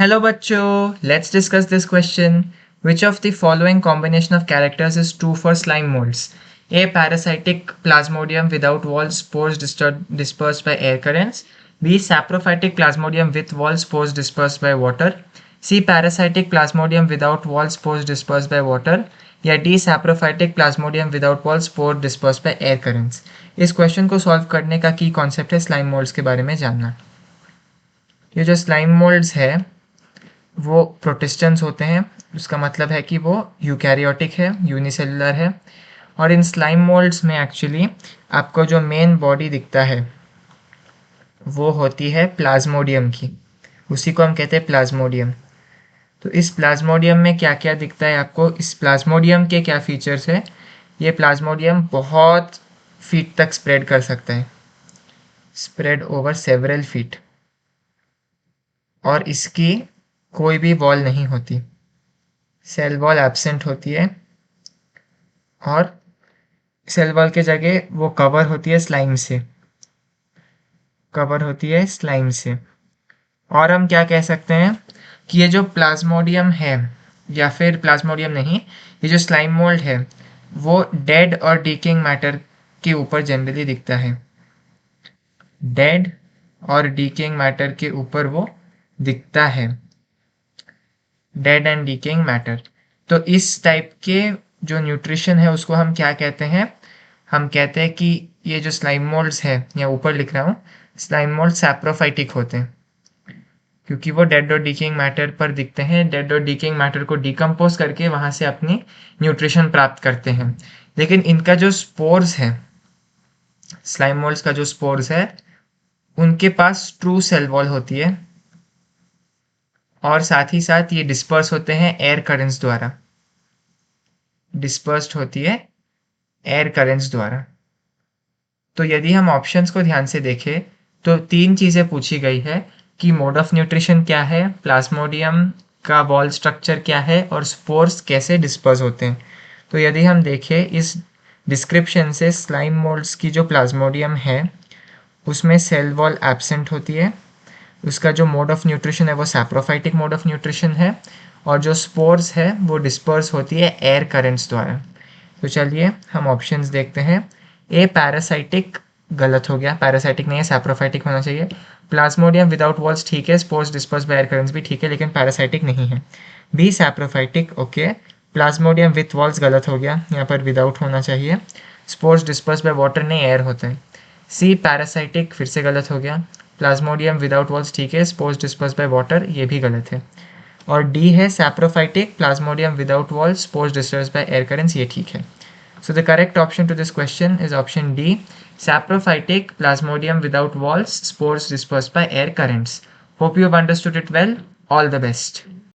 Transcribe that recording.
Hello bachcho, let's discuss this question. Which of the following combination of characters is true for slime molds? A. Parasitic plasmodium without walls, spores dispersed by air currents. B. Saprophytic plasmodium with walls, spores dispersed by water. C. Parasitic plasmodium without walls, spores dispersed by water. या D saprophytic Plasmodium without wall spore disperse by air currents. इस question को solve करने का की concept है slime moulds के बारे में जानना। ये जो स्लाइम मोल्ड्स है वो प्रोटिस्टेंस होते हैं। उसका मतलब है कि वो यूकैरियोटिक है, यूनिसेलुलर है। और इन स्लाइम मोल्ड्स में एक्चुअली आपको जो मेन बॉडी दिखता है वो होती है प्लाज्मोडियम की, उसी को हम कहते हैं प्लाज्मोडियम। तो इस प्लाज्मोडियम में क्या क्या दिखता है आपको, इस प्लाज्मोडियम के क्या फीचर्स है। ये प्लाज्मोडियम बहुत फीट तक स्प्रेड कर सकता है, स्प्रेड ओवर सेवरल फीट। और इसकी कोई भी वॉल नहीं होती, सेल वॉल एब्सेंट होती है। और सेल वॉल के जगह वो कवर होती है स्लाइम से, कवर होती है स्लाइम से। और हम क्या कह सकते हैं कि ये जो प्लाज्मोडियम है, या फिर प्लाज्मोडियम नहीं, ये जो स्लाइम मोल्ड है वो डेड और डीकिंग मैटर के ऊपर जनरली दिखता है। डेड और डीकिंग मैटर के ऊपर वो दिखता है, डेड एंड डीकिंग मैटर। तो इस टाइप के जो न्यूट्रिशन है उसको हम क्या कहते हैं, हम कहते हैं कि ये जो स्लाइम मोल्ड्स है, या ऊपर लिख रहा हूँ, स्लाइम मोल्ड सैप्रोफाइटिक होते हैं क्योंकि वो डेड और डीकिंग मैटर पर दिखते हैं। डेड और डीकिंग मैटर को डिकम्पोज करके वहाँ से अपनी न्यूट्रिशन प्राप्त करते हैं। लेकिन इनका जो स्पोर्स है, स्लाइम मोल्ड्स का जो स्पोर्स है, उनके पास ट्रू सेल वॉल होती है। और साथ ही साथ ये डिस्पर्स होते हैं एयर करेंट्स द्वारा, डिस्पर्स्ड होती है एयर करेंट्स द्वारा। तो यदि हम ऑप्शंस को ध्यान से देखें तो तीन चीज़ें पूछी गई है कि मोड ऑफ न्यूट्रिशन क्या है, प्लाज्मोडियम का वॉल स्ट्रक्चर क्या है, और स्पोर्स कैसे डिस्पर्स होते हैं। तो यदि हम देखें इस डिस्क्रिप्शन से, स्लाइम मोल्ड्स की जो प्लाज्मोडियम है उसमें सेल वॉल एब्सेंट होती है, उसका जो मोड ऑफ न्यूट्रिशन है वो सैप्रोफाइटिक मोड ऑफ न्यूट्रिशन है, और जो स्पोर्स है वो डिस्पर्स होती है एयर करेंट्स द्वारा। तो चलिए हम ऑप्शंस देखते हैं। ए पैरासाइटिक गलत हो गया, पैरासाइटिक नहीं है, सैप्रोफाइटिक होना चाहिए। प्लाज्मोडियम विदाउट वॉल्स ठीक है, spores disperse by air currents भी ठीक है, लेकिन पैरासाइटिक नहीं है। B saprophytic okay. Plasmodium with walls गलत हो गया, यहाँ पर विदाउट होना चाहिए। स्पोर्स डिस्पर्स बाय वाटर नहीं, एयर होता है। सी पैरासाइटिक फिर से गलत हो गया। प्लाज्मोडियम विदाउट वॉल्स ठीक है, स्पोर्स डिस्पर्स बाय वाटर ये भी गलत है। और डी है saprophytic, Plasmodium without walls, spores disperse by air currents, ये ठीक है। So the correct option to this question is option D, saprophytic plasmodium without walls, spores dispersed by air currents. Hope you have understood it well. All the best.